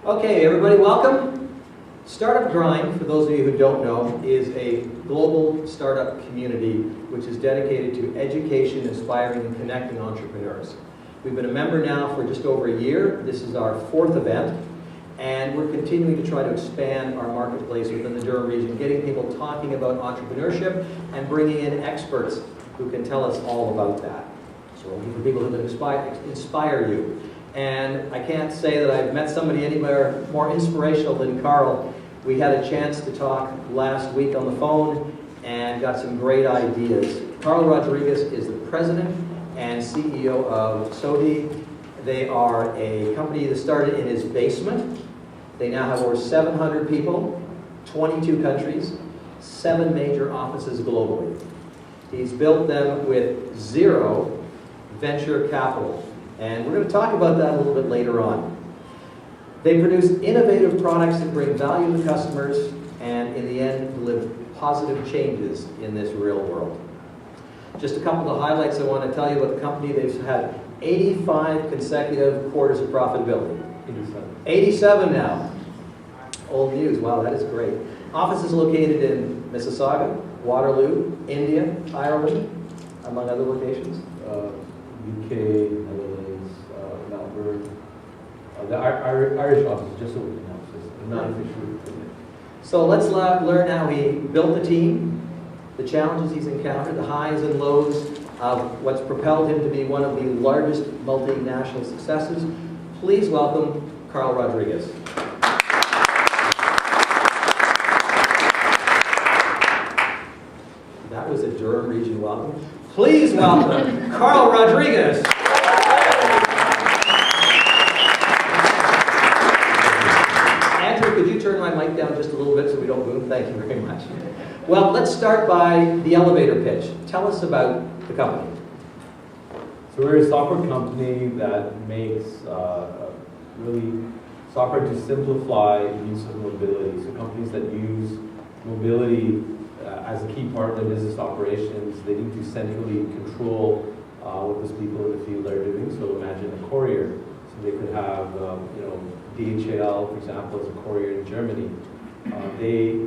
Okay, everybody, welcome. Startup Grind, for those of you who don't know, is a global startup community which is dedicated to education, inspiring, and connecting entrepreneurs. We've been a member now for just over a year. This is our 4th event, and we're continuing to try to expand our marketplace within the Durham region, getting people talking about entrepreneurship and bringing in experts who can tell us all about that. So we're looking for people who can inspire you. And I can't say that I've met somebody anywhere more inspirational than Carl. We had a chance to talk last week on the phone and got some great ideas. Carl Rodrigues is the president and CEO of SOTI. They are a company that started in his basement. They now have over 700 people, 22 countries, 7 major offices globally. He's built them with 0 venture capital. And we're going to talk about that a little bit later on. They produce innovative products that bring value to customers and, in the end, deliver positive changes in this real world. Just a couple of highlights I want to tell you about the company. They've had 85 consecutive quarters of profitability. 87 now. Old news. Wow, that is great. Offices located in Mississauga, Waterloo, India, Ireland, among other locations. UK, Netherlands, Melbourne. The Irish office, just so we know, it's not officially. So let's learn how he built the team, the challenges he's encountered, the highs and lows of what's propelled him to be one of the largest multinational successes. Please welcome Carl Rodrigues. That was a Durham region welcome. Please welcome Carl Rodrigues. Andrew, could you turn my mic down just a little bit so we don't boom? Thank you very much. Well, let's start by the elevator pitch. Tell us about the company. So we're a software company that makes really software to simplify the use of mobility. So companies that use mobility as a key part of their business operations, they need to centrally control what those people in the field are doing. So imagine a courier. So they could have, DHL, for example, as a courier in Germany. They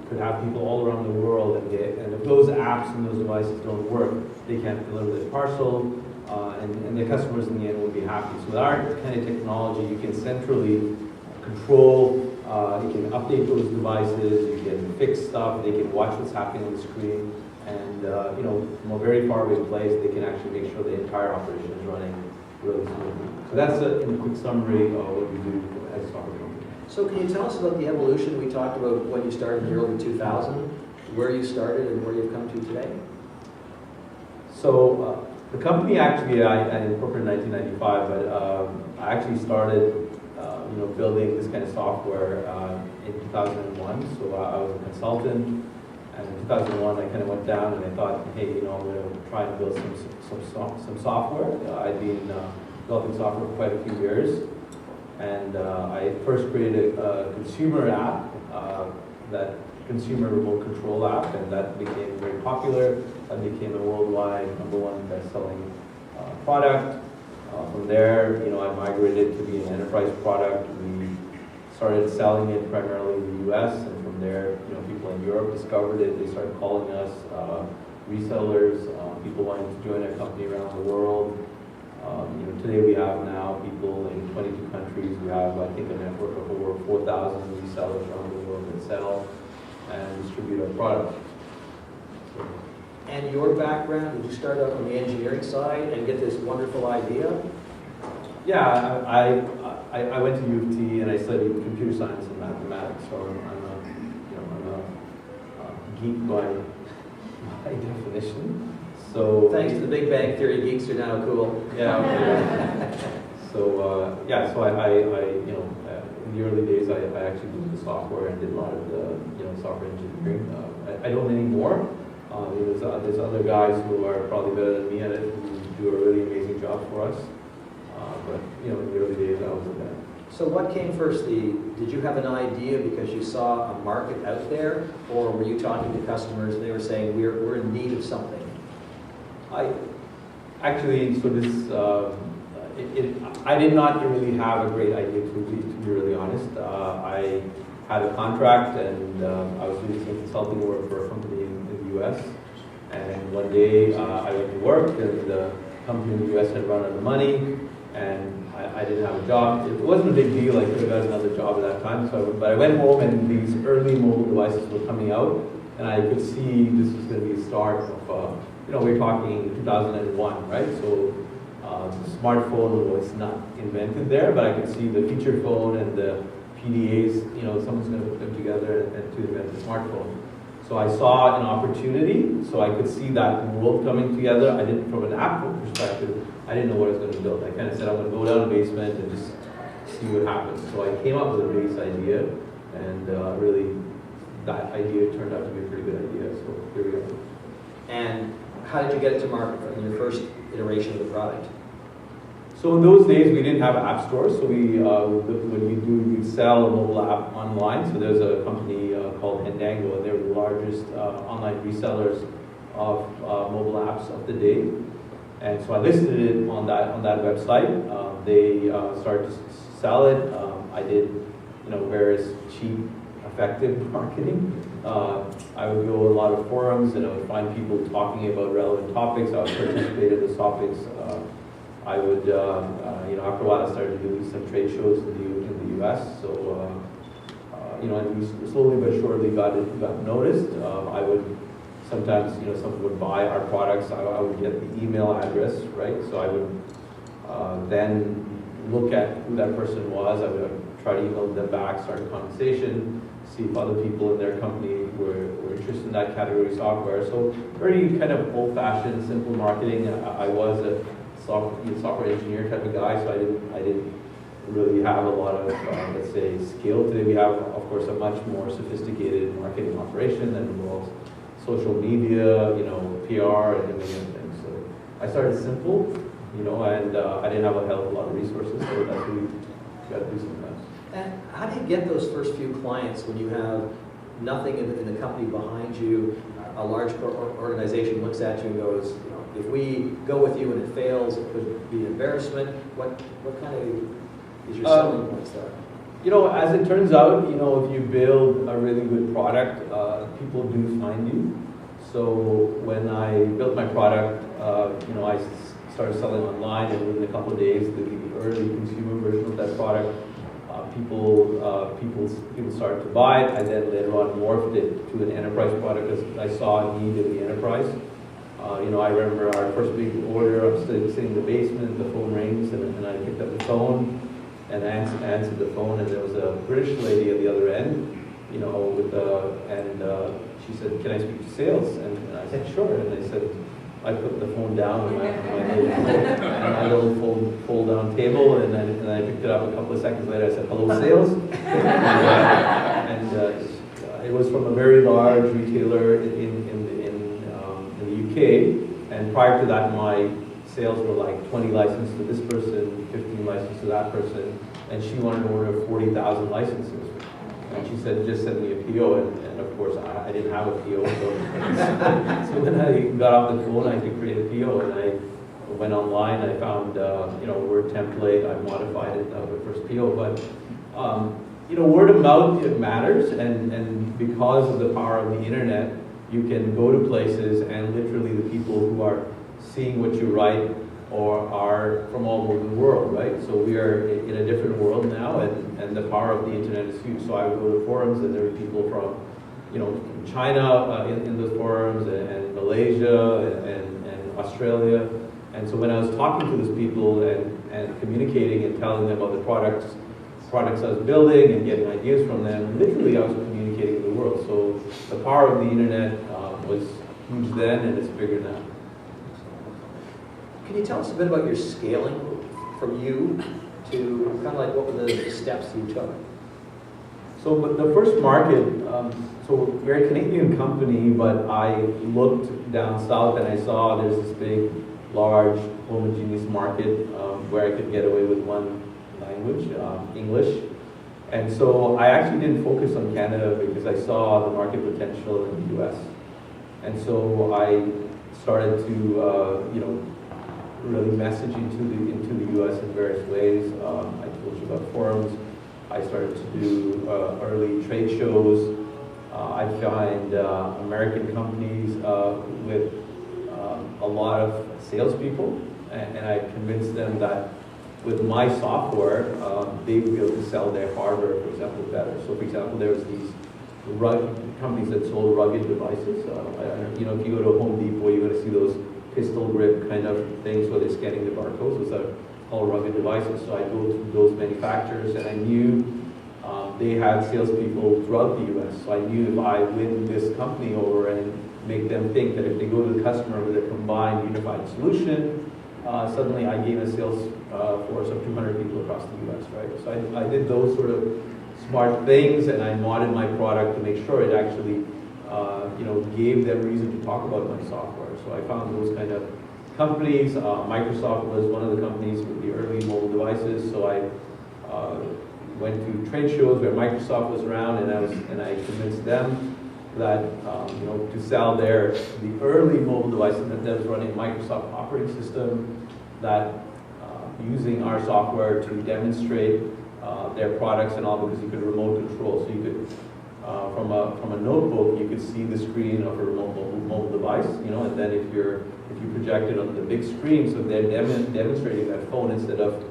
could have people all around the world, and if those apps and those devices don't work, they can't deliver their parcel, and their customers in the end will be happy. So with our kind of technology, you can centrally control. You can update those devices, you can fix stuff, they can watch what's happening on the screen, and from a very far away place, they can actually make sure the entire operation is running really smoothly. So that's in a quick summary of what we do as a software company. So can you tell us about the evolution? We talked about when you started in the early 2000s, where you started and where you've come to today. So the company actually, I incorporated in 1995, but I actually started building this kind of software in 2001. So I was a consultant, and in 2001 I kind of went down and I thought, hey, I'm going to try and build some software. I'd been developing software for quite a few years, and I first created a consumer app, that consumer remote control app, and that became very popular. That became a worldwide #1 best-selling product. From there, I migrated to be an enterprise product. We started selling it primarily in the U.S., and from there, people in Europe discovered it. They started calling us resellers, people wanting to join our company around the world. Today we have now people in 22 countries. We have, I think, a network of over 4,000 resellers around the world that sell and distribute our product. And your background, did you start out on the engineering side and get this wonderful idea? Yeah, I went to U of T and I studied computer science and mathematics, so I'm a geek by definition. So thanks to the Big Bang Theory, geeks are now cool. Yeah. Okay. So so I in the early days I actually did the software and did a lot of the software engineering. I don't anymore. There's other guys who are probably better than me at it who do a really amazing job for us. But in the early days, I was a guy. So what came first? Did you have an idea because you saw a market out there, or were you talking to customers and they were saying we're in need of something? I actually, so this I did not really have a great idea, to be really honest. I had a contract, and I was doing some consulting work for a company in the US. And one day I went to work, and the company in the US had run out of money, and I didn't have a job. It wasn't a big deal. I could have got another job at that time. But I went home, and these early mobile devices were coming out, and I could see this was going to be a start of, we're talking 2001, right? So the smartphone was not invented there, but I could see the feature phone and the PDAs, someone's going to put them together and to invent the smartphone. So I saw an opportunity, so I could see that world coming together. I didn't, from an Apple perspective, I didn't know what I was going to build. I kind of said, I'm going to go down the basement and just see what happens. So I came up with a base idea, and really, that idea turned out to be a pretty good idea. So here we go. And how did you get it to market in your first iteration of the product? So in those days, we didn't have app stores. So we'd sell a mobile app online. So there's a company called Hendango, and they were the largest online resellers of mobile apps of the day. And so I listed it on that website. They started to sell it. I did, various cheap, effective marketing. I would go to a lot of forums, and I would find people talking about relevant topics. I would participate in those topics. I would, after a while, I started doing some trade shows in the US. So, and we slowly but surely got noticed. I would sometimes, someone would buy our products. I would get the email address, right? So I would then look at who that person was. I would try to email them back, start a conversation, see if other people in their company were interested in that category of software. So very kind of old-fashioned, simple marketing. I was a software engineer type of guy, so I didn't really have a lot of, let's say, skill. Today we have, of course, a much more sophisticated marketing operation that involves social media, PR, and many other things. So I started simple, and I didn't have a hell of a lot of resources, so that's what we got to do sometimes. And how do you get those first few clients when you have nothing in the company behind you? A large organization looks at you and goes, if we go with you and it fails, it could be an embarrassment. What kind of is your selling points there? As it turns out, if you build a really good product, people do find you. So when I built my product, I started selling online, and within a couple of days, the early consumer version of that product, people started to buy it. I then later on morphed it to an enterprise product because I saw a need in the enterprise. I remember our first big order. I'm sitting in the basement, the phone rings, and I picked up the phone and I answered the phone, and there was a British lady at the other end, she said, "Can I speak to sales?" And I said, "Sure." And I said, I put the phone down on my little fold-down table, and I picked it up a couple of seconds later. I said, "Hello, sales." It was from a very large retailer in the UK, and prior to that, my sales were like 20 licenses to this person, 15 licenses to that person, and she wanted to order 40,000 licenses. And she said, "Just send me a PO," and of course I didn't have a PO, so when I got off the phone, I could create a PO, and I went online. I found Word template. I modified it the first PO, but word of mouth, it matters, and because of the power of the internet, you can go to places, and literally the people who are seeing what you write or are from all over the world, right? So we are in a different world now, and the power of the internet is huge. So I would go to forums, and there were people from, China in those forums, and Malaysia, and Australia. And so when I was talking to those people and communicating and telling them about the products I was building and getting ideas from them, literally I was communicating with the world. So the power of the internet was huge then, and it's bigger now. Can you tell us a bit about your scaling from you to kind of like what were the steps you took? So the first market, so we're a Canadian company, but I looked down south and I saw there's this big, large, homogeneous market where I could get away with one language, English. And so I actually didn't focus on Canada because I saw the market potential in the US. And so I started to, really message into the U.S. in various ways. I told you about forums. I started to do early trade shows. I find American companies with a lot of salespeople, and I convinced them that with my software, they would be able to sell their hardware, for example, better. So, for example, there was these companies that sold rugged devices. You know, if you go to Home Depot, you're going to see those pistol grip kind of things where they're scanning the barcodes. Those are called rugged devices. So I go to those manufacturers, and I knew they had salespeople throughout the U.S. So I knew if I win this company over and make them think that if they go to the customer with a combined unified solution, suddenly I gain a sales force of 200 people across the U.S., right? So I did those sort of smart things, and I modded my product to make sure it actually you know, gave them reason to talk about my software. So I found those kind of companies. Microsoft was one of the companies with the early mobile devices, so I went to trade shows where Microsoft was around, and I convinced them that you know, to sell the early mobile devices that was running a Microsoft operating system, that using our software to demonstrate their products and all, because you could remote control, so you could from a notebook you could see the screen of a mobile device, you know, and then if you project it on the big screen, so they're demonstrating that phone instead of,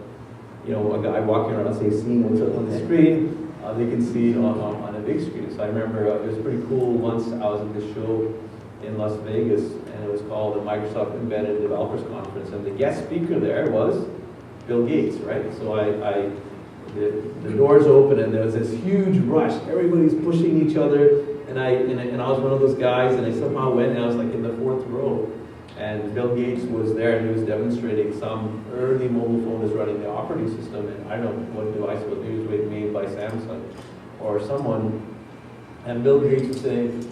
you know, a guy walking around, say, seeing what's on the screen. They can see it on a big screen. So I remember it was pretty cool. Once I was at this show in Las Vegas, and it was called the Microsoft Embedded Developers Conference, and the guest speaker there was Bill Gates, right? So the doors open, and there was this huge rush. Everybody's pushing each other, and I was one of those guys, and I somehow went, and I was like in the 4th row. And Bill Gates was there, and he was demonstrating some early mobile phone is running the operating system, and I don't know what device it was. It was made by Samsung or someone. And Bill Gates was saying,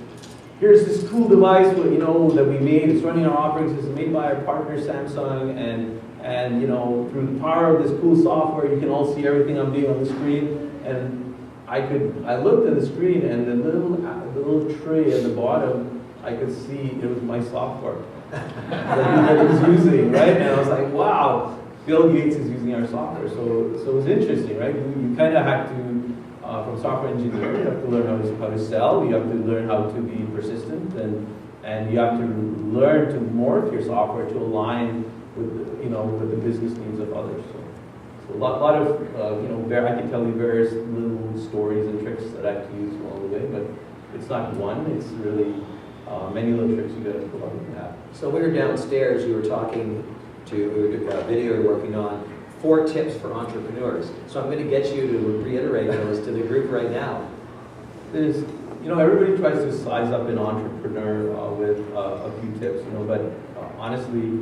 "Here's this cool device, you know, that we made. It's running our operating system, made by our partner Samsung, and you know, through the power of this cool software, you can all see everything I'm doing on the screen." And I looked at the screen, and the little tray at the bottom, I could see it was my software that he was using, right? And I was like, wow, Bill Gates is using our software. So it was interesting, right? You kind of have to, from software engineering, you have to learn how to sell, you have to learn how to be persistent, and you have to learn to morph your software to align with, you know, with the business needs of others. So a lot of, you know, I can tell you various little stories and tricks that I have to use along the way, but it's not one, it's really many little tricks you got to pull out of that. So we were downstairs, you were talking to, we were doing a video we were working on, 4 tips for entrepreneurs. So I'm going to get you to reiterate those to the group right now. There's, you know, everybody tries to size up an entrepreneur with a few tips, you know, but honestly,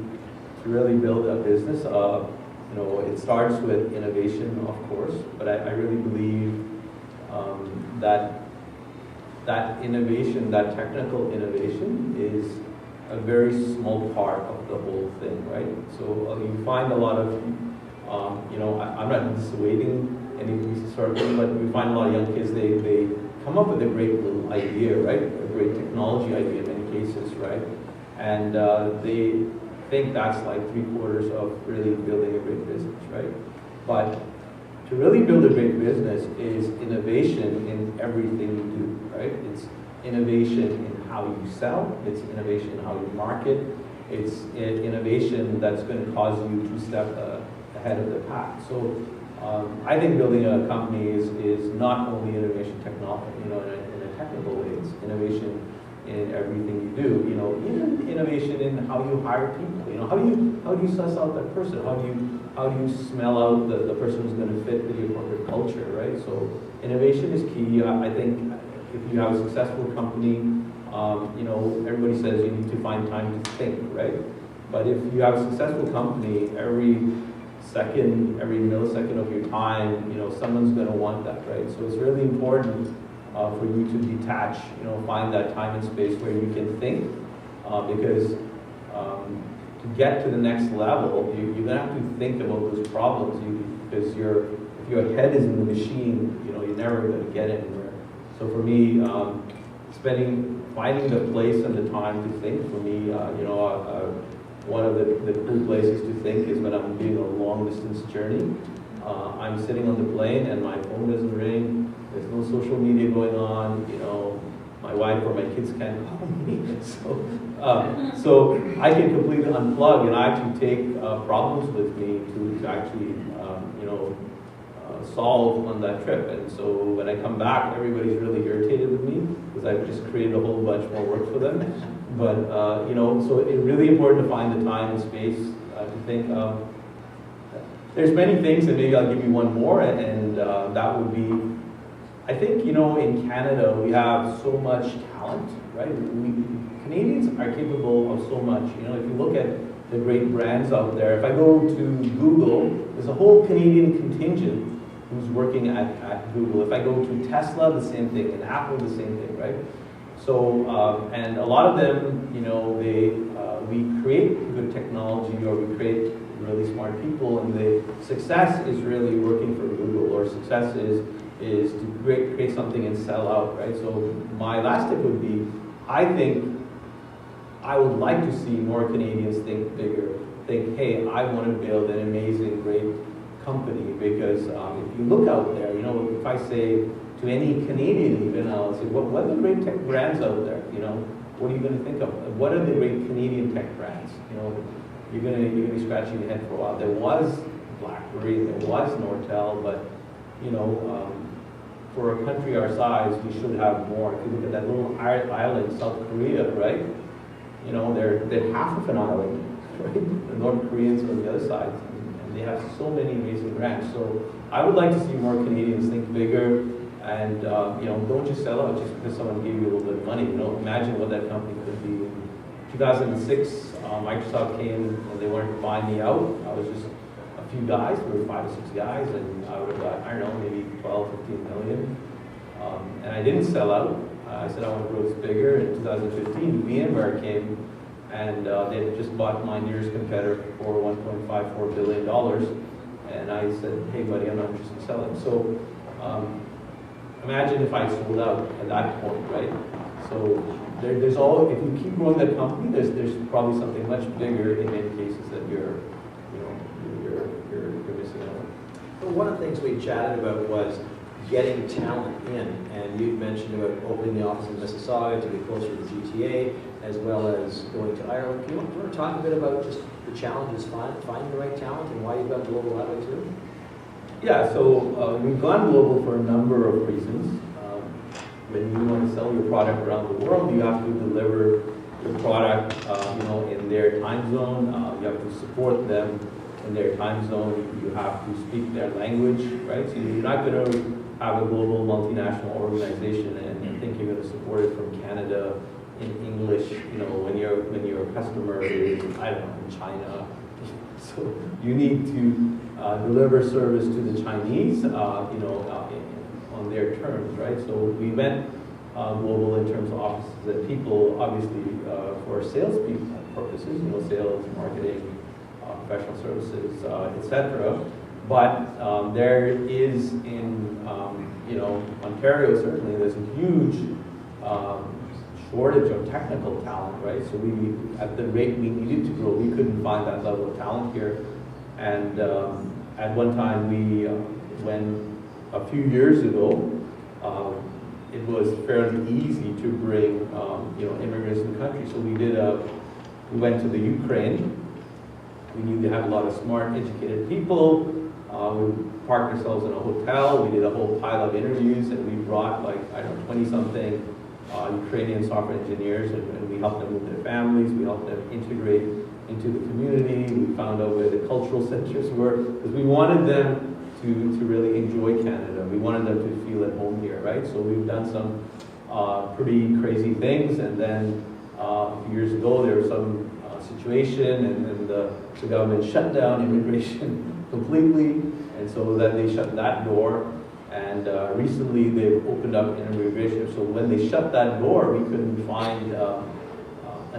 to really build a business, you know, it starts with innovation, of course, but I really believe that innovation, that technical innovation, is a very small part of the whole thing, right? So you find a lot of, you know, I'm not dissuading any of these sort of things, but we find a lot of young kids, they come up with a great little idea, right? A great technology idea in many cases, right? And they think that's like 3/4 of really building a great business, right? But to really build a great business is innovation in everything you do, right? It's innovation in how you sell, it's innovation in how you market, it's innovation that's going to cause you to step ahead of the pack. So I think building a company is not only innovation technology, you know, in a technical way, it's innovation in everything you do, you know, even innovation in how you hire people, you know, how do you suss out that person, how do you smell out the person who's going to fit with your corporate culture, right? So innovation is key. I think if you have a successful company, you know, everybody says you need to find time to think, right? But if you have a successful company, every millisecond of your time, you know, someone's going to want that, right? So it's really important for you to detach, you know, find that time and space where you can think, because to get to the next level, you're going to have to think about those problems, because if your head is in the machine, you know, you're never going to get anywhere. So for me, finding the place and the time to think, for me, you know, one of the cool places to think is when I'm doing a long distance journey. I'm sitting on the plane and my phone doesn't ring. There's no social media going on. You know, my wife or my kids can't call me. So I can completely unplug and I actually take problems with me to actually solve on that trip. And so when I come back, everybody's really irritated with me because I've just created a whole bunch more work for them. But so it's really important to find the time and space to think. There's many things, and maybe I'll give you one more, and that would be, I think, in Canada we have so much talent, right? Canadians are capable of so much. If you look at the great brands out there, if I go to Google, there's a whole Canadian contingent who's working at Google. If I go to Tesla, the same thing, and Apple, the same thing, right? So, and a lot of them, we create good technology or we create really smart people, and the success is really working for Google, or success is to create something and sell out, right? So my last tip would be, I think I would like to see more Canadians think bigger, think, hey, I want to build an amazing, great company, because if you look out there, if I say to any Canadian even, I'll say, what are the great tech brands out there? What are you going to think of? What are the great Canadian tech brands? You're gonna be scratching your head for a while. There was BlackBerry, there was Nortel, but for a country our size, we should have more. If you look at that little island, South Korea, right? They're half of an island, right? The North Koreans on the other side, and they have so many amazing brands. So I would like to see more Canadians think bigger, and don't just sell out just because someone gave you a little bit of money. Imagine what that company could be. In 2006, Microsoft came and they wanted to buy me out. I was just a few guys, we were 5 or 6 guys, and I would have got, I don't know, maybe 12, 15 million. And I didn't sell out. I said I want to grow this bigger. In 2015, VMware came and they had just bought my nearest competitor for $1.54 billion. And I said, hey buddy, I'm not interested in selling. So imagine if I sold out at that point, right? So there's if you keep growing that company, there's probably something much bigger in many cases that you're missing out on. Well, one of the things we chatted about was getting talent in, and you mentioned about opening the office in Mississauga to be closer to the GTA, as well as going to Ireland. Do you want to talk a bit about just the challenges finding the right talent and why you've gone global that way too? Yeah, so we've gone global for a number of reasons. When you want to sell your product around the world, you have to deliver your product, in their time zone. You have to support them in their time zone. You have to speak their language, right? So you're not going to have a global multinational organization and think you're going to support it from Canada in English. When your customer is, I don't know, in China. So you need to deliver service to the Chinese, on their terms, right? So we went global in terms of offices and people, obviously for sales purposes, sales, marketing, professional services, etc. But there is in Ontario, certainly there's a huge shortage of technical talent, right? So we, at the rate we needed to grow, we couldn't find that level of talent here. And at one time, when a few years ago, it was fairly easy to bring immigrants to the country. So we went to the Ukraine. We knew they had a lot of smart, educated people. We parked ourselves in a hotel. We did a whole pile of interviews, and we brought 20-something Ukrainian software engineers, and we helped them with their families. We helped them integrate into the community. We found out where the cultural centers were, because we wanted them to really enjoy Canada. We wanted them to feel at home here, right? So we've done some pretty crazy things, and then a few years ago there was some situation, and the government shut down immigration completely, and so then they shut that door. And recently they've opened up immigration. So when they shut that door, we couldn't find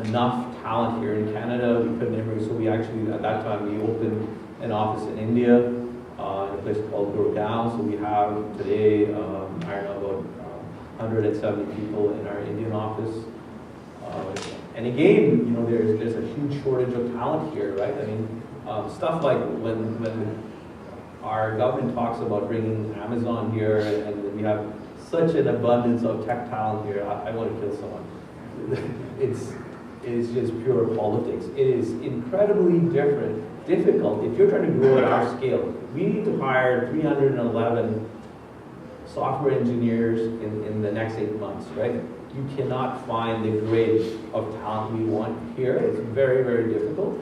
enough talent here in Canada. We couldn't immigrate. So we actually, at that time, we opened an office in India, in a place called Gurgaon. So we have today, about 170 people in our Indian office. And again, you know, there's a huge shortage of talent here, right? I mean, stuff like when our government talks about bringing Amazon here, and we have such an abundance of tech talent here, I want to kill someone. It's just pure politics. It is incredibly difficult. If you're trying to grow at our scale, we need to hire 311 software engineers in the next 8 months, right? You cannot find the grade of talent we want here. It's very, very difficult.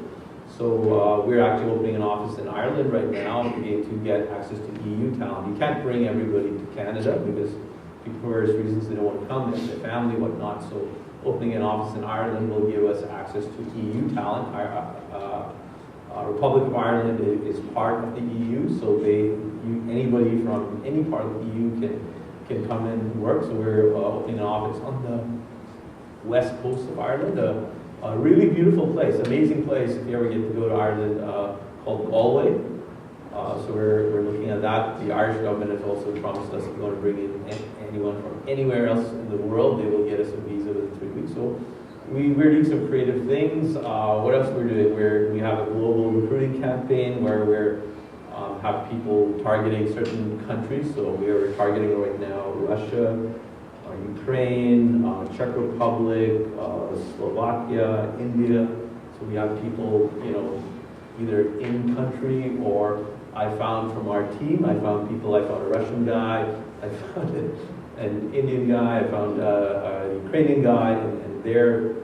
So we're actually opening an office in Ireland right now to get access to EU talent. You can't bring everybody to Canada because for various reasons they don't want to come, their family, whatnot. So opening an office in Ireland will give us access to EU talent. Our Republic of Ireland is part of the EU, so anybody from any part of the EU can come in and work. So we're opening an office on the west coast of Ireland, a really beautiful place, amazing place if you ever get to go to Ireland, called Galway. So we're looking at that. The Irish government has also promised us if we want to bring in anyone from anywhere else in the world, they will get us a visa within 3 weeks. So we're doing some creative things. What else we're doing? We have a global recruiting campaign where we're have people targeting certain countries. So we are targeting right now Russia, Ukraine, Czech Republic, Slovakia, India. So we have people, you know, either in country or I found from our team. I found a Russian guy, I found an Indian guy, I found a Ukrainian guy, and they're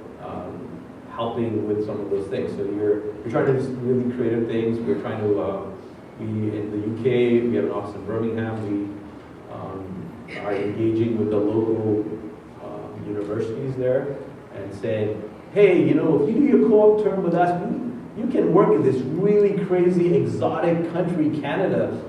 helping with some of those things. So you're trying to do really creative things. We're trying to, in the UK, we have an office in Birmingham. We are engaging with the local universities there and saying, hey, you know, if you do your co-op term with us, you can work in this really crazy exotic country, Canada.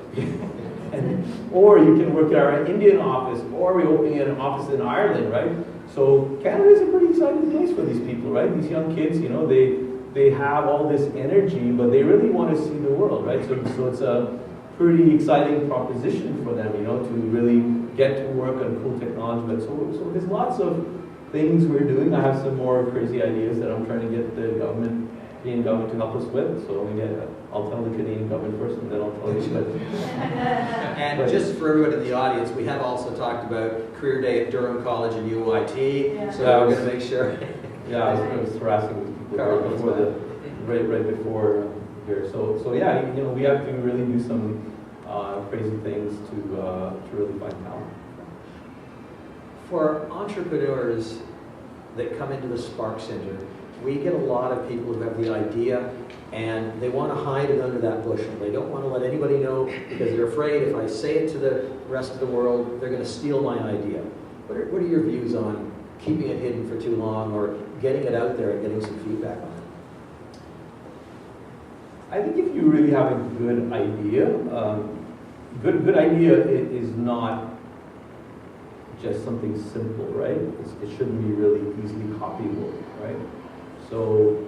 Or you can work at our Indian office, or we're opening an office in Ireland, right? So Canada is a pretty exciting place for these people, right? These young kids, you know, they have all this energy, but they really want to see the world, right? So it's a pretty exciting proposition for them, you know, to really get to work on cool technology. But so there's lots of things we're doing. I have some more crazy ideas that I'm trying to get the Canadian government to help us with. So maybe I'll tell the Canadian government first, and then I'll tell you. And just for everyone in the audience, we have also talked about Career Day at Durham College and UIT. Yeah. So we're going to make sure. Yeah, I was harassing these people right before here. So yeah, you know, we have to really do some crazy things to really find talent. For entrepreneurs that come into the Spark Center, we get a lot of people who have the idea and they want to hide it under that bushel. They don't want to let anybody know because they're afraid if I say it to the rest of the world, they're going to steal my idea. What are your views on keeping it hidden for too long or getting it out there and getting some feedback on it? I think if you really have a good idea, good idea is not just something simple, right? It shouldn't be really easily copyable, right? So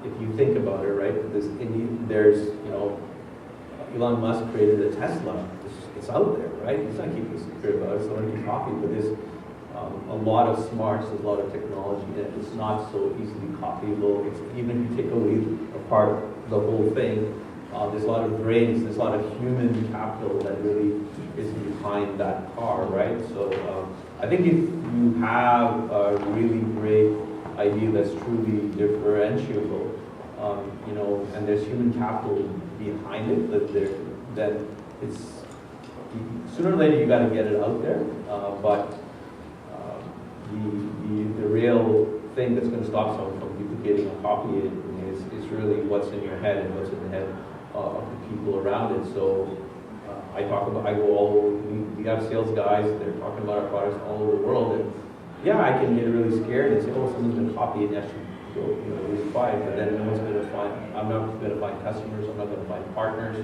if you think about it, right, there's, you know, Elon Musk created a Tesla. It's out there, right? He's not keeping a secret about it. It's not going to be copied, but there's a lot of smarts, there's a lot of technology in it. It's not so easily copyable. Even if you take away apart the whole thing, there's a lot of brains, there's a lot of human capital that really is behind that car, right? So I think if you have a really great idea that's truly differentiable, you know, and there's human capital behind it, then it's sooner or later you got to get it out there. But the real thing that's going to stop someone from duplicating or copying it is really what's in your head and what's in the head of the people around it. So I go all over, we have sales guys, they're talking about our products all over the world, and yeah, I can get really scared and say, oh, someone's going to copy it, and actually go, you know, really quiet, but then no one's going to find, I'm not going to find customers, I'm not going to find partners,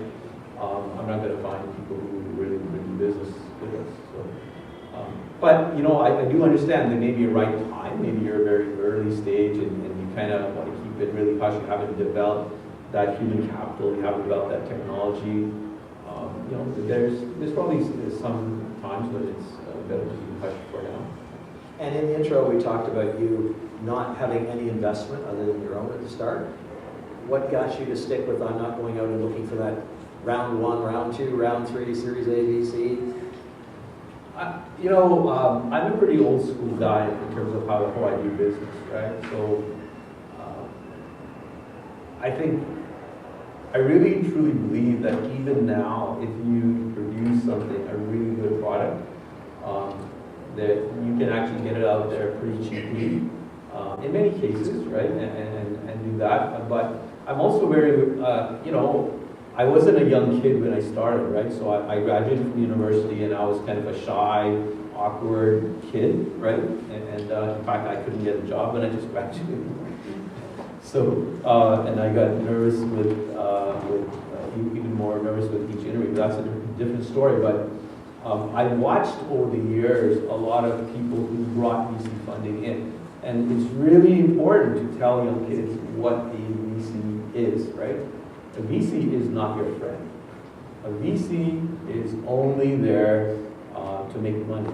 I'm not going to find people who really do business with us. So, but, you know, I do understand there may be a right time, maybe you're a very early stage and you kind of want to keep it really hush, you haven't developed that human capital, you haven't developed that technology. You know, there's probably some times when it's better to be hush for now. And in the intro, we talked about you not having any investment other than your own at the start. What got you to stick with, I'm not going out and looking for that round 1, round 2, round 3, series A, B, C? I'm a pretty old school guy in terms of how I do business, right? So I think I really truly believe that even now, if you produce something, a really good product, that you can actually get it out there pretty cheaply, in many cases, right? And do that. But I'm also very, I wasn't a young kid when I started, right? So I graduated from university and I was kind of a shy, awkward kid, right? And in fact, I couldn't get a job when I just graduated. So, and I got nervous with even more nervous with each interview. That's a different story. But I watched over the years a lot of people who brought VC funding in. And it's really important to tell young kids what a VC is, right? A VC is not your friend. A VC is only there to make money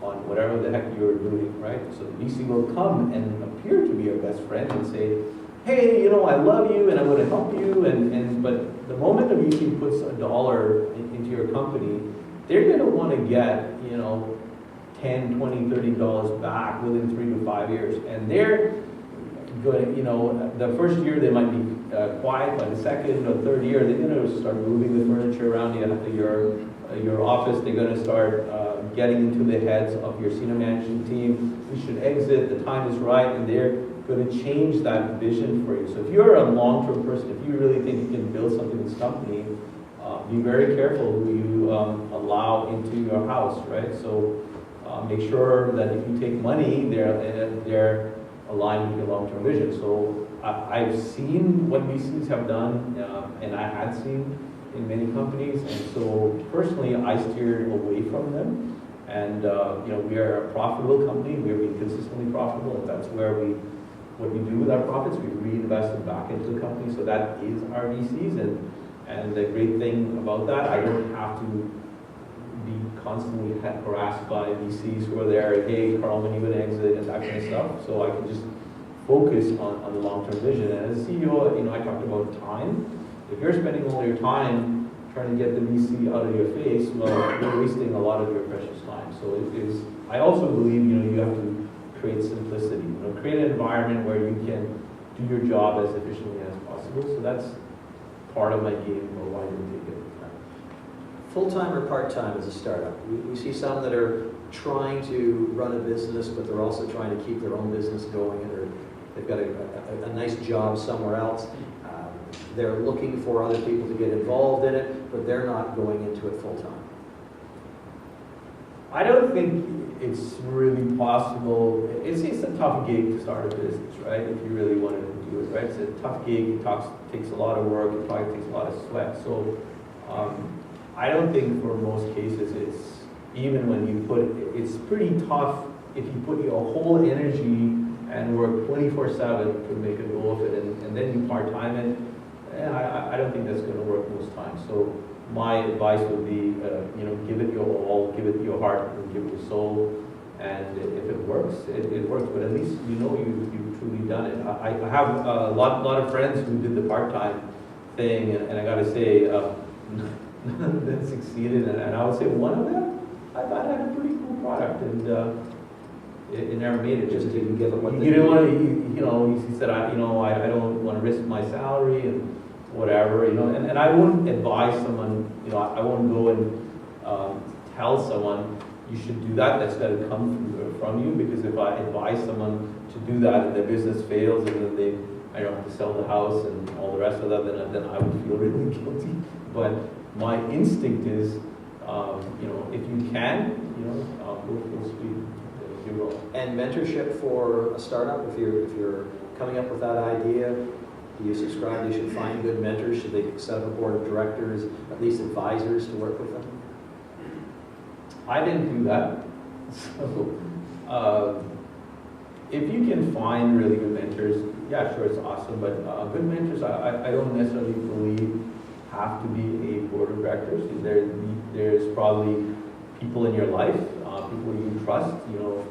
on whatever the heck you're doing, right? So the VC will come and appear to be your best friend and say, hey, I love you and I'm going to help you. But the moment a VC puts $1 into your company, they're going to want to get, $10, $20, $30 back within 3 to 5 years. And they're going to, the first year they might be quiet, by the second or third year, they're going to start moving the furniture around your office. They're going to start getting into the heads of your senior management team. We should exit, the time is right, and they're going to change that vision for you. So if you're a long-term person, if you really think you can build something in this company, be very careful who you allow into your house, right? So make sure that if you take money, they're aligned with your long-term vision. So I've seen what VCs have done, and I had seen in many companies, and so personally, I steered away from them. And we are a profitable company. We're being consistently profitable, and that's where what we do with our profits, we reinvest them back into the company. So that is our VCs, and the great thing about that, I don't have to be constantly harassed by VCs who are there, hey, Carl, when are you going to exit, and that kind of stuff. So I can just focus on the long-term vision. And as a CEO, I talked about time. If you're spending all your time trying to get the VC out of your face, well, you're wasting a lot of your precious time. So I also believe, you have to create simplicity. Create an environment where you can do your job as efficiently as possible. So that's part of my game, or why do we take it. Full-time or part-time as a startup? We see some that are trying to run a business, but they're also trying to keep their own business going, or they've got a nice job somewhere else. They're looking for other people to get involved in it, but they're not going into it full-time. I don't think it's really possible. It's a tough gig to start a business, right? If you really wanted to do it, right? It's a tough gig. It takes a lot of work. It probably takes a lot of sweat. So I don't think for most cases even when you it's pretty tough if you put your whole energy and work 24/7 to make a go of it, and then you part-time it. I don't think that's going to work most times. So my advice would be, give it your all, give it your heart, and give it your soul. And if it works, it works. But at least you've truly done it. I have a lot of friends who did the part-time thing, and I got to say, none of them succeeded. And I would say one of them, I thought had a pretty cool product, and it never made it. Just didn't give it what they didn't want to. He said, I don't want to risk my salary and whatever, and I wouldn't advise someone, I won't go and tell someone you should do that. That's got to come from you, because if I advise someone to do that and their business fails and then they have to sell the house and all the rest of that, then I would feel really guilty. But my instinct is, if you can, go full speed. You will. And mentorship for a startup, if you're coming up with that idea, do you subscribe they should find good mentors? Should they set up a board of directors, at least advisors to work with them? I didn't do that. So if you can find really good mentors, yeah, sure, it's awesome. But good mentors, I don't necessarily believe have to be a board of directors. There's probably people in your life, people you trust,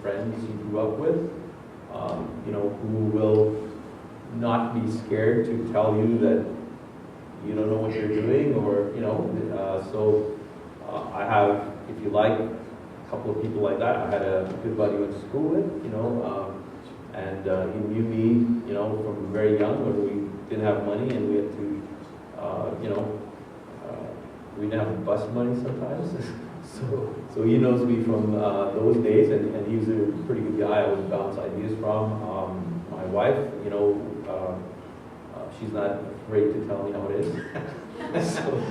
friends you grew up with, who will not be scared to tell you that you don't know what you're doing, or, I have, if you like, a couple of people like that. I had a good buddy I went to school with, and he knew me, from very young, when we didn't have money and we had to, we didn't have bus money sometimes. So he knows me from those days, and he's a pretty good guy I would bounce ideas from. My wife, she's not afraid to tell me how it is.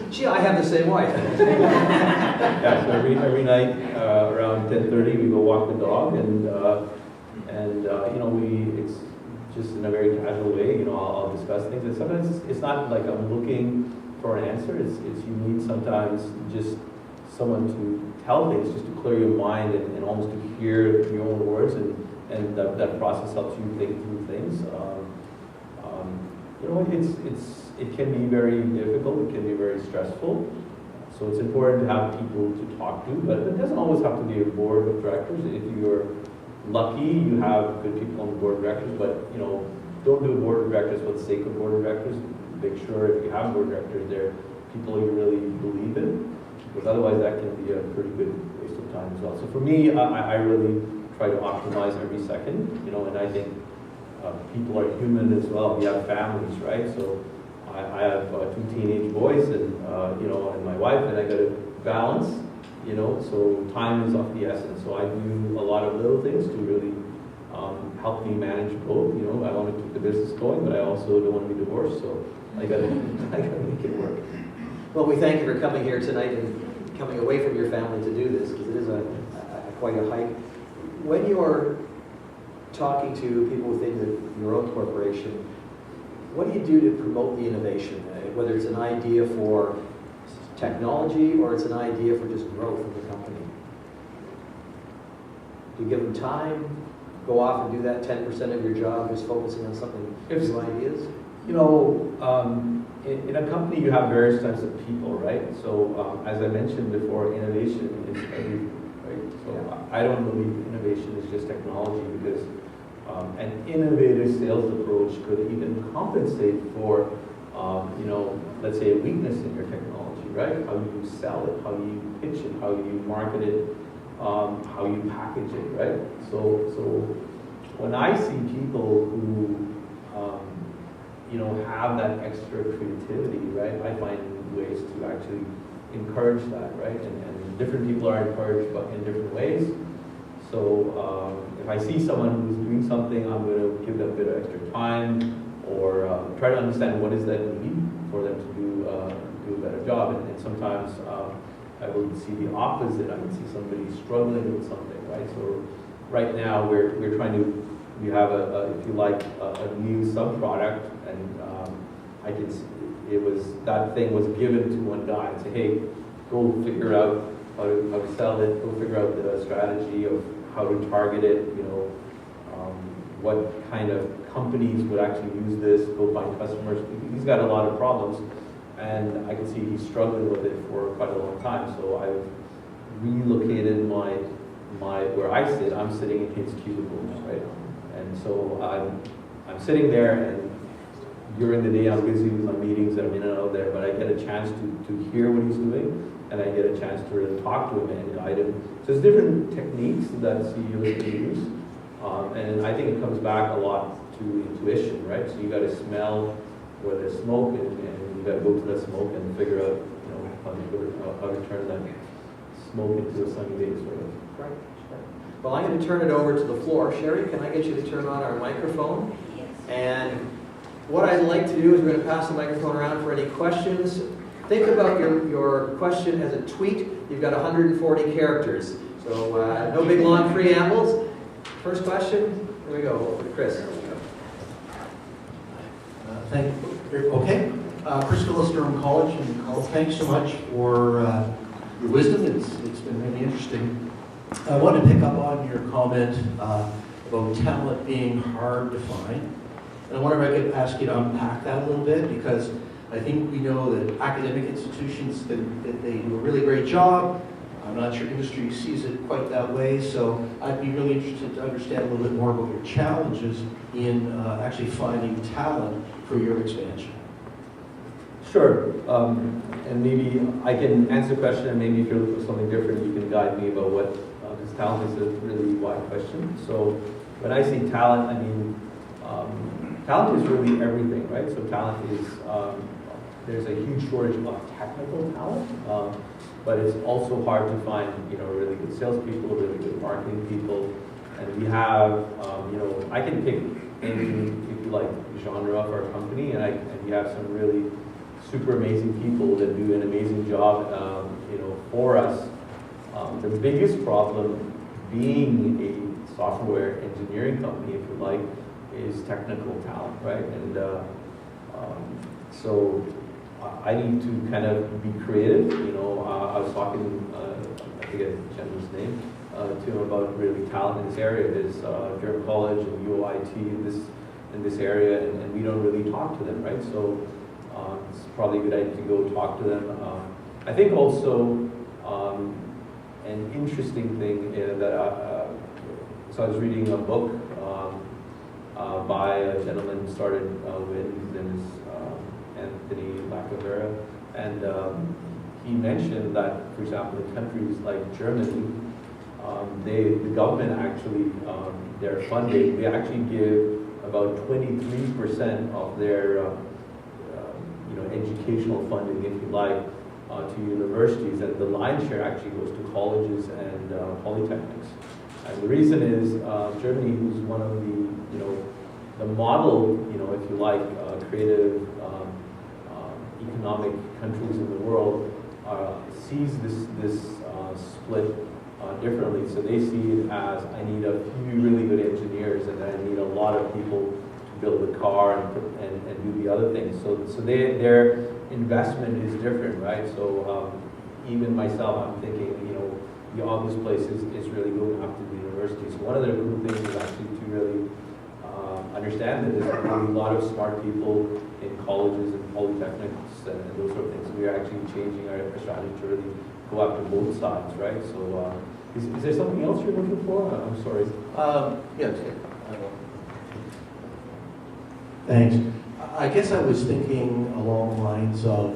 Gee, I have the same wife. Yeah, so every night around 10:30 we go walk the dog, and it's just in a very casual way. I'll discuss things, and sometimes it's not like I'm looking for an answer. It's you need sometimes just someone to tell things, just to clear your mind and almost to hear your own words, and that process helps you think through things. It can be very difficult. It can be very stressful. So it's important to have people to talk to, but it doesn't always have to be a board of directors. If you're lucky, you have good people on the board of directors, but don't do a board of directors for the sake of board of directors. Make sure if you have board of directors, they're people you really believe in, because otherwise that can be a pretty good waste of time as well. So for me, I really try to optimize every second, and I think people are human as well. We have families, right? So I have 2 teenage boys, and and my wife, and I got to balance, so time is of the essence. So I do a lot of little things to really help me manage both. I want to keep the business going, but I also don't want to be divorced, so I got to make it work. Well, we thank you for coming here tonight and coming away from your family to do this, because it is quite a hike. When you're talking to people within your own corporation, what do you do to promote the innovation? Whether it's an idea for technology or it's an idea for just growth of the company. Do you give them time? Go off and do that 10% of your job, just focusing on something, new ideas? In a company you have various types of people, right? So as I mentioned before, innovation is everything, right? So I don't believe innovation is just technology, because an innovative sales approach could even compensate for, let's say a weakness in your technology, right? How you sell it, how you pitch it, how you market it, how you package it, right? So when I see people who, have that extra creativity, right? I find ways to actually encourage that, right? And different people are encouraged, but in different ways. So if I see someone who's doing something, I'm going to give them a bit of extra time, or try to understand what is that need for them to do a better job. And sometimes I will see the opposite. I can see somebody struggling with something, right? So right now we're trying to, we have if you like, a new sub-product, and I can see that thing was given to one guy and say, hey, go figure out how to sell it, go figure out the strategy of how to target it, what kind of companies would actually use this, go find customers. He's got a lot of problems, and I can see he's struggling with it for quite a long time. So I've relocated my where I sit. I'm sitting in his cubicle now, right? And so I'm sitting there, and during the day I'm busy with my meetings and I'm in and out there, but I get a chance to hear what he's doing, and I get a chance to really talk to him and guide him. So there's different techniques that CEOs can use, and I think it comes back a lot to intuition, right? So you got to smell where there's smoke, and you got to go to that smoke and figure out, how to turn that smoke into a sunny day, sort of. Right. Well, I'm going to turn it over to the floor. Sherry, can I get you to turn on our microphone? Yes. And what I'd like to do is we're going to pass the microphone around for any questions. Think about your question as a tweet. You've got 140 characters, so no big long preambles. First question, here we go, Chris. Thank you. Okay. Chris Gillis, Durham College, and thanks so much for your wisdom. It's been really interesting. I want to pick up on your comment about talent being hard to find. And I wonder if I could ask you to unpack that a little bit, because I think we know that academic institutions, that they do a really great job. I'm not sure industry sees it quite that way, so I'd be really interested to understand a little bit more about your challenges in actually finding talent for your expansion. Sure, and maybe I can answer the question, and maybe if you're looking for something different, you can guide me about what, because talent is a really wide question. So when I say talent, I mean, talent is really everything, right? So talent is, there's a huge shortage of technical talent, but it's also hard to find, really good salespeople, really good marketing people, and we have, I can pick any, if you like, genre of our company, and we have some really super amazing people that do an amazing job, for us. The biggest problem being a software engineering company, if you like, is technical talent, right? And so I need to kind of be creative. I was talking, I forget the gentleman's name, to him about really talent in this area. There's Durham College and UOIT in this area, and we don't really talk to them, right? So it's probably a good idea to go talk to them. I think also an interesting thing that so I was reading a book by a gentleman who started with, his name is Anthony Lacavera, and he mentioned that, for example, in countries like Germany, the government actually, their funding, they actually give about 23% of their educational funding, if you like, to universities, and the lion's share actually goes to colleges and polytechnics. And the reason is Germany, who's one of the model, if you like, creative economic countries in the world, sees this split differently. So they see it as, I need a few really good engineers, and I need a lot of people to build the car and do the other things. So their investment is different, right? So even myself, I'm thinking, the obvious place is really going after the universities. One of the cool things is actually to really understand that there's really a lot of smart people in colleges and polytechnics and those sort of things. We are actually changing our strategy to really go after both sides, right? So is there something else you're looking for? I'm sorry. Yes. Thanks. I guess I was thinking along the lines of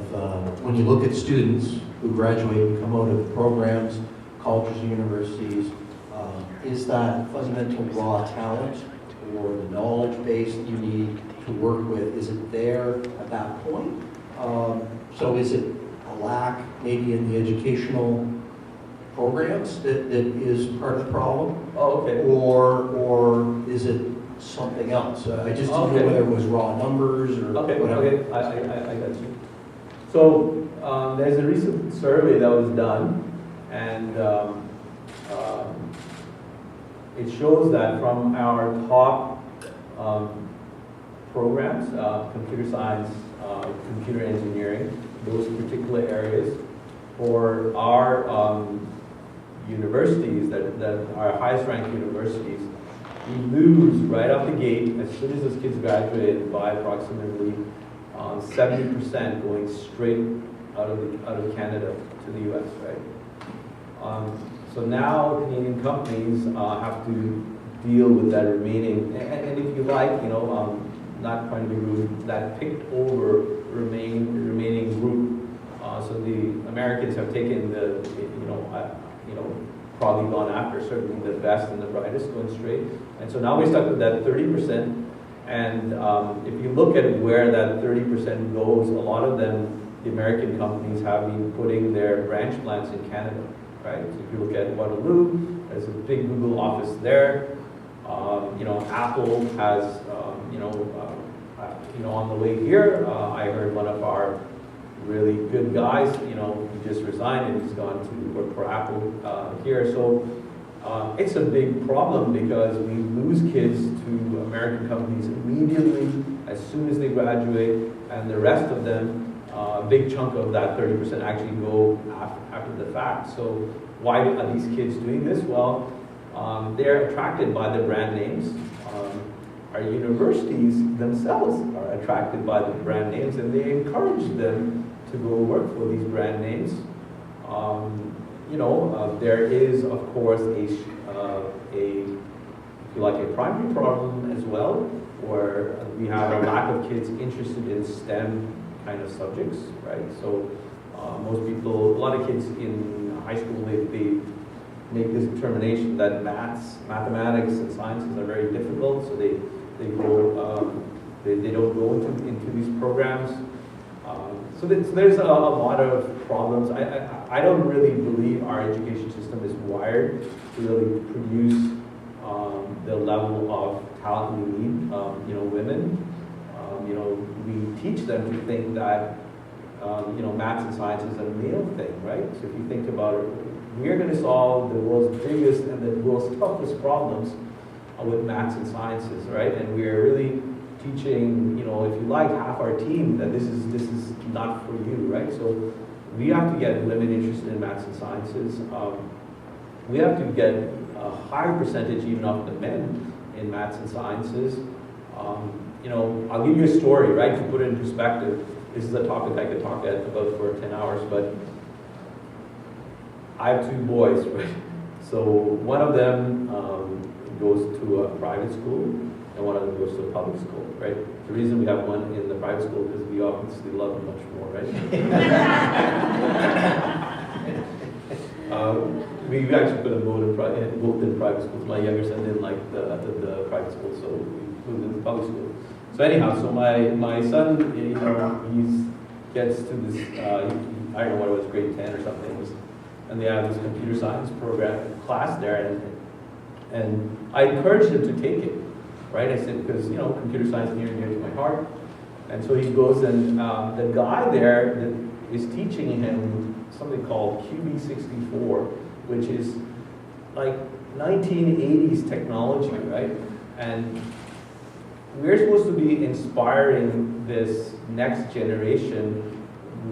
when you look at students who graduate and come out of programs, colleges and universities, is that fundamental raw talent or the knowledge base that you need to work with, is it there at that point? So is it a lack maybe in the educational programs that is part of the problem? Oh, okay. Or is it something else? I just didn't know whether it was raw numbers or whatever. Okay, I got you. So there's a recent survey that was done, and it shows that from our top programs, computer science, computer engineering, those particular areas, for our universities, that our highest ranked universities, we lose right off the gate as soon as those kids graduate by approximately 70% going straight out of Canada to the U.S. Right. So now Canadian companies have to deal with that remaining, and if you like, not trying to be rude, that picked over remaining group. So the Americans have taken the, probably gone after certainly the best and the brightest going straight. And so now we're stuck with that 30%. And if you look at where that 30% goes, a lot of them, the American companies have been putting their branch plants in Canada, right? So if you look at Waterloo, there's a big Google office there. Apple has, on the way here, I heard one of our really good guys, he just resigned and he's gone to work for Apple here. So it's a big problem because we lose kids to American companies immediately as soon as they graduate, and the rest of them, a big chunk of that 30% actually go after the fact. So why are these kids doing this? Well, they're attracted by the brand names. Our universities themselves are attracted by the brand names, and they encourage them to go work for these brand names. there is, of course, if you like, a primary problem as well, where we have a lack of kids interested in STEM kind of subjects, right? So most people, a lot of kids in high school, they make this determination that mathematics and sciences are very difficult, so they don't go into these programs. So there's a lot of problems. I don't really believe our education system is wired to really produce the level of talent we need. Women, we teach them to think that maths and science is a male thing, right? So if you think about it, we're going to solve the world's biggest and the world's toughest problems with maths and sciences, right? And we're really teaching, if you like, half our team that this is not for you, right? So we have to get women interested in maths and sciences. We have to get a higher percentage even of the men in maths and sciences. I'll give you a story, right, to put it in perspective. This is a topic I could talk about for 10 hours, but I have 2 boys, right? So one of them goes to a private school, and one of them goes to a public school, right? The reason we have one in the private school is we obviously love them much more, right? We actually put them both in private schools. My younger son didn't like the private school, so we moved into public school. So anyhow, so my son, he gets to this, I don't know what it was, grade 10 or something, and they have this computer science class there, and I encouraged him to take it, right? I said, because, computer science is near to my heart. And so he goes, and the guy there that is teaching him something called QB64, which is like 1980s technology, right? And we're supposed to be inspiring this next generation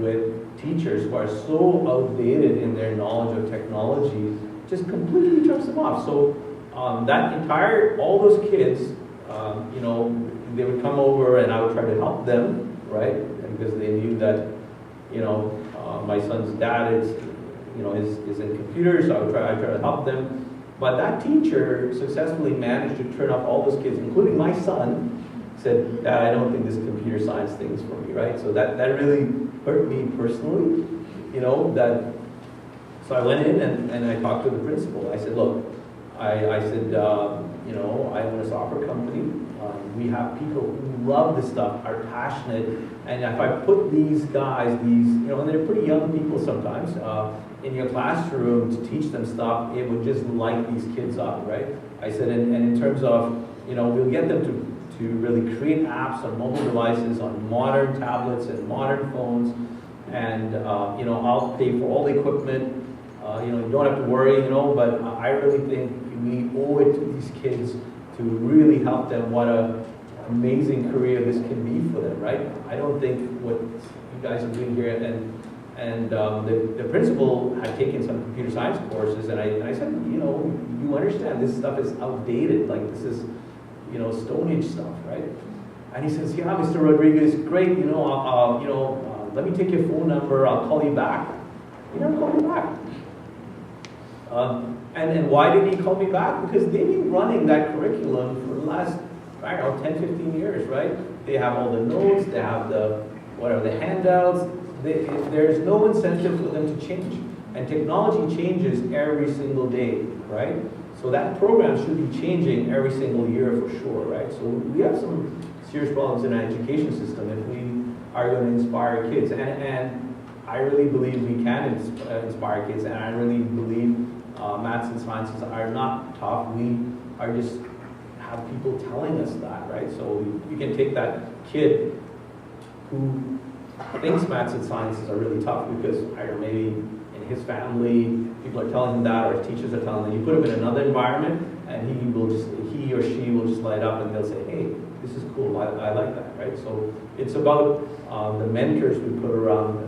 with teachers who are so outdated in their knowledge of technology, just completely turns them off. So all those kids, they would come over and I would try to help them, right? And because they knew that, my son's dad is in computers, so I try to help them. But that teacher successfully managed to turn off all those kids, including my son, said, I don't think this computer science thing is for me, right? So that really hurt me personally, so I went in and I talked to the principal. I said, look, I said, I own a software company. We have people who love this stuff, are passionate, and if I put these guys, and they're pretty young people sometimes, in your classroom to teach them stuff, it would just light these kids up, right? I said, and in terms of, we'll get them to really create apps on mobile devices, on modern tablets and modern phones, and I'll pay for all the equipment. You don't have to worry, but I really think we owe it to these kids to really help them. What an amazing career this can be for them, right? I don't think what you guys are doing here, and the principal had taken some computer science courses, and I said, you understand this stuff is outdated, like this is, Stone Age stuff, right? And he says, yeah, Mr. Rodrigues, great, let me take your phone number, I'll call you back. He never called me back. And why did he call me back? Because they've been running that curriculum for the last, 10, 15 years, right? They have all the notes, they have the handouts. There's no incentive for them to change. And technology changes every single day, right? So that program should be changing every single year for sure, right? So we have some serious problems in our education system if we are going to inspire kids. And I really believe we can inspire kids, and I really believe maths and sciences are not tough. We are just have people telling us that, right? So you can take that kid who thinks maths and sciences are really tough because maybe in his family people are telling him that, or his teachers are telling him. You put him in another environment, and he or she will just light up, and they'll say, "Hey, this is cool. I like that," right? So it's about the mentors we put around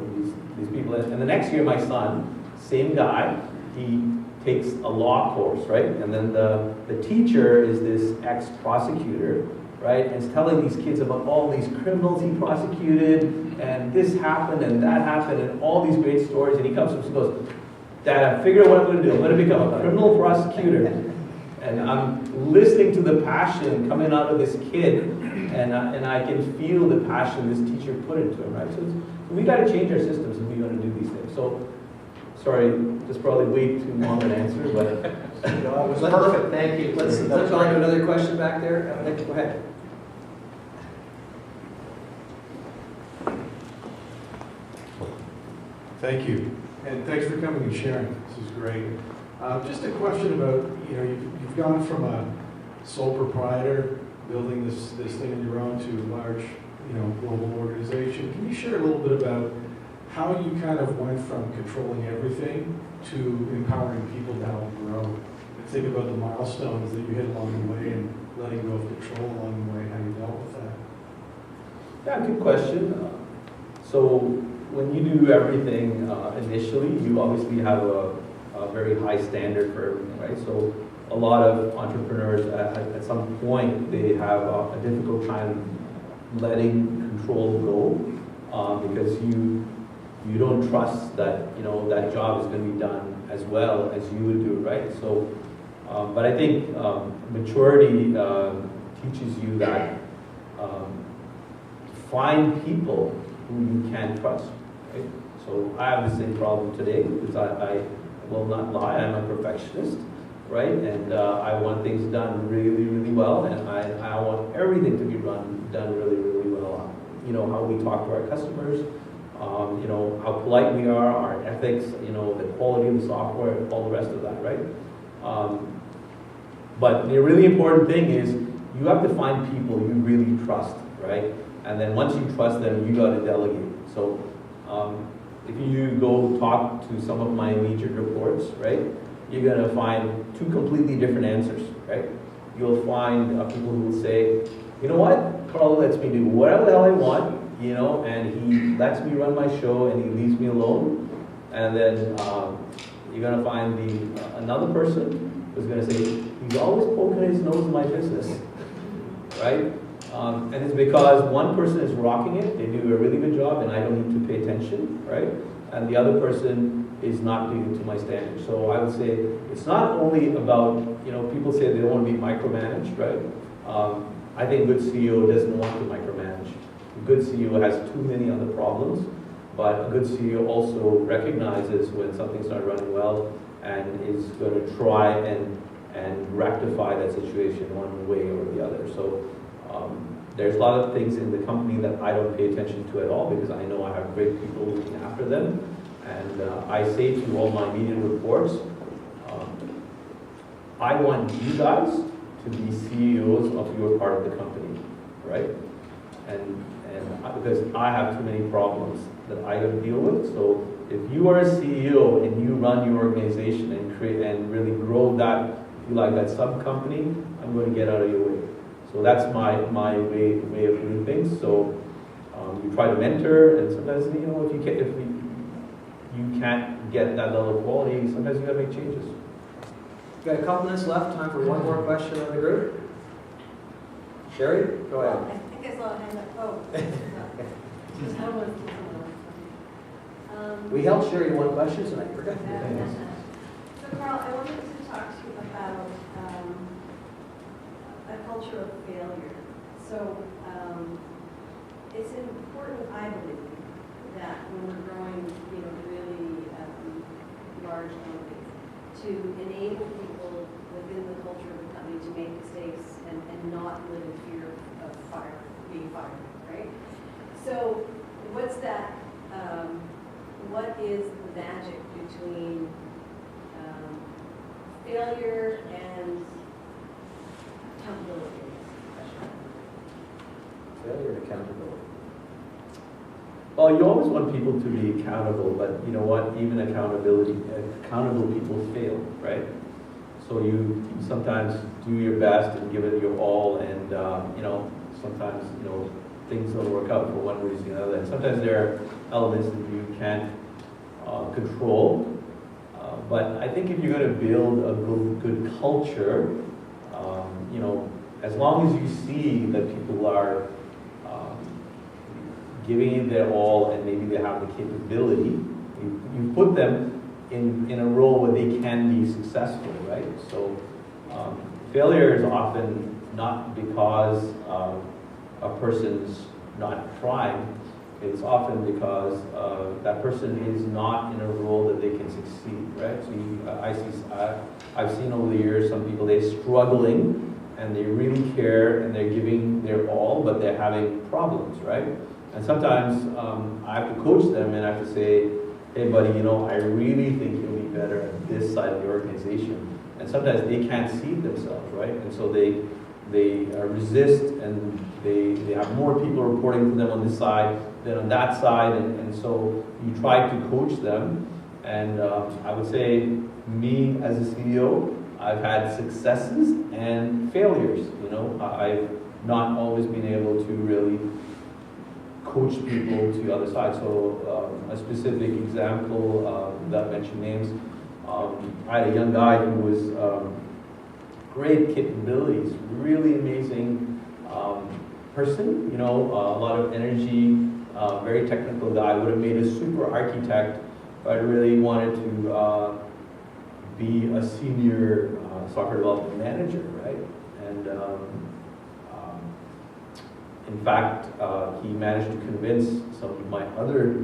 these people. And the next year, my son, same guy, he takes a law course, right? And then the teacher is this ex-prosecutor, right? And is telling these kids about all these criminals he prosecuted, and this happened, and that happened, and all these great stories. And he comes up and goes, Dad, I figured out what I'm going to do. I'm going to become a criminal prosecutor. And I'm listening to the passion coming out of this kid, and I can feel the passion this teacher put into him, right? So we got to change our systems if we're going to do these things. So, sorry, that's probably way too long an answer, but No, it was perfect. Thank you. Let's go on to another question back there. Go ahead. Thank you, and thanks for coming and sharing. This is great. Just a question about, you've gone from a sole proprietor building this thing on your own to a large, global organization. Can you share a little bit about how you kind of went from controlling everything to empowering people down the road? And think about the milestones that you hit along the way and letting go of control along the way, how you dealt with that. yeah, good question. So when you do everything initially, you obviously have a very high standard for everything, right? So a lot of entrepreneurs at some point, they have a difficult time letting control go because you don't trust that, that job is going to be done as well as you would do, right? So, but I think maturity teaches you that find people who you can trust, right? So I have the same problem today because I will not lie, I'm a perfectionist, right? And I want things done really, really well, and I want everything to be done really, really well. How we talk to our customers, how polite we are, our ethics, the quality of the software, all the rest of that, right? But the really important thing is you have to find people you really trust, right? And then once you trust them, you got to delegate. So if you go talk to some of my immediate reports, right, you're going to find two completely different answers, right? You'll find people who will say, you know what, Carl lets me do whatever the hell I want, and he lets me run my show and he leaves me alone. And then you're going to find another person who's going to say, he's always poking his nose in my business, right? And it's because one person is rocking it, they do a really good job, and I don't need to pay attention, right? And the other person is not doing it to my standards. So I would say it's not only about, people say they don't want to be micromanaged, right? I think a good CEO doesn't want to micromanage. A good CEO has too many other problems, but a good CEO also recognizes when something's not running well and is going to try and rectify that situation one way or the other. So there's a lot of things in the company that I don't pay attention to at all because I know I have great people looking after them. And I say to all my media reports, I want you guys to be CEOs of your part of the company, right? And because I have too many problems that I got to deal with. So if you are a CEO and you run your organization and create and really grow that, if you like that sub company, I'm going to get out of your way. So that's my way of doing things. So you try to mentor, and sometimes if you can't get that level of quality, sometimes you got to make changes. We've got a couple minutes left. Time for one more question on the group. Sherry, go ahead. I think I saw a hand up. We held Sherry to one question tonight. We're good. So Carl, I wanted to talk to you about a culture of failure. So it's important, I believe, that when we're growing, really large companies, to enable people within the culture of the company to make mistakes and not live in fear of being fired, right? So what's that, what is the magic between failure and accountability? Failure and accountability. Well, you always want people to be accountable, but you know what? Even accountable people fail, right? So you sometimes do your best and give it your all, and sometimes things don't work out for one reason or another. And sometimes there are elements that you can't control. But I think if you're going to build a good culture, as long as you see that people are giving it their all and maybe they have the capability, you put them in a role where they can be successful, right? So failure is often not because a person's not trying. It's often because that person is not in a role that they can succeed, right? So I've seen over the years some people, they're struggling and they really care and they're giving their all, but they're having problems, right? And sometimes I have to coach them and I have to say, hey buddy, you know, I really think you'll be better at this side of the organization. And sometimes they can't see it themselves, right? And so they resist and they have more people reporting to them on this side than on that side, and so you try to coach them. And I would say, me as a CEO, I've had successes and failures. You know, I've not always been able to really coach people to the other side. So a specific example, without mentioning names, I had a young guy who was great capabilities, really amazing person, you know, a lot of energy, very technical guy, would have made a super architect, but I really wanted to be a senior software development manager, right? And in fact, he managed to convince some of my other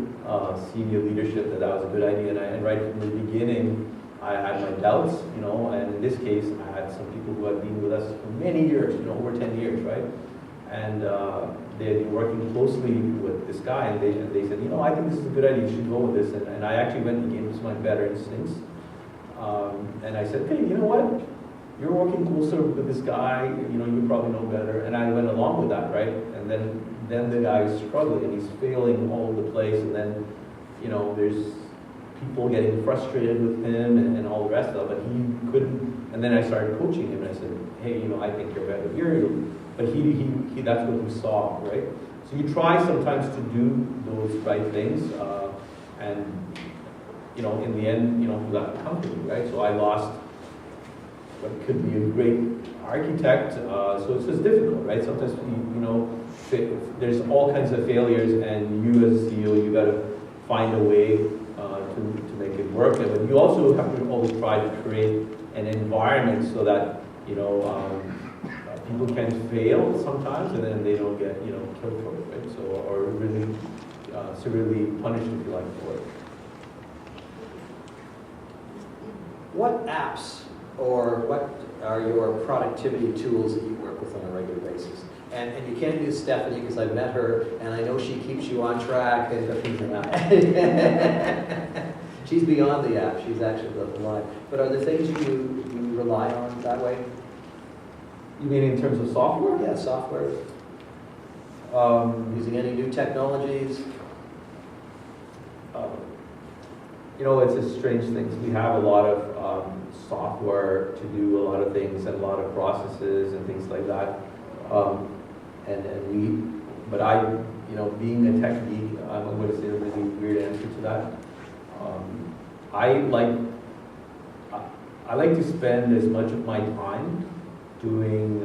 senior leadership that that was a good idea, and right from the beginning, I had my doubts, you know, and in this case, I had some people who had been with us for many years, you know, over 10 years, right? And they had been working closely with this guy, and they said, you know, I think this is a good idea, you should go with this. And I actually went and gave him some of my better instincts. And I said, hey, you know what? You're working closer with this guy, you know, you probably know better. And I went along with that, right? And then the guy is struggling, and he's failing all over the place, and then, you know, there's people getting frustrated with him and all the rest of it, but he couldn't. And then I started coaching him, and I said, hey, you know, I think you're better here. But he that's what he saw, right? So you try sometimes to do those right things, and, you know, in the end, you know, you got the company, right? So I lost what could be a great architect, so it's just difficult, right? Sometimes, you know, there's all kinds of failures, and you as a CEO, you got to find a way to make it work. But you also have to always try to create an environment so that, you know, people can fail sometimes, and then they don't get, you know, killed for it, right? So, or really severely punished, if you like, for it. What apps or what are your productivity tools that you work with on a regular basis? And you can't use Stephanie because I've met her and I know she keeps you on track and things like that. She's beyond the app, she's actually the line. But are there things you rely on that way? You mean in terms of software? Yeah, software. Using any new technologies? You know, it's a strange thing. We have a lot of software to do a lot of things and a lot of processes and things like that. But I, you know, being a tech geek, I'm going to say a really weird answer to that. I like to spend as much of my time doing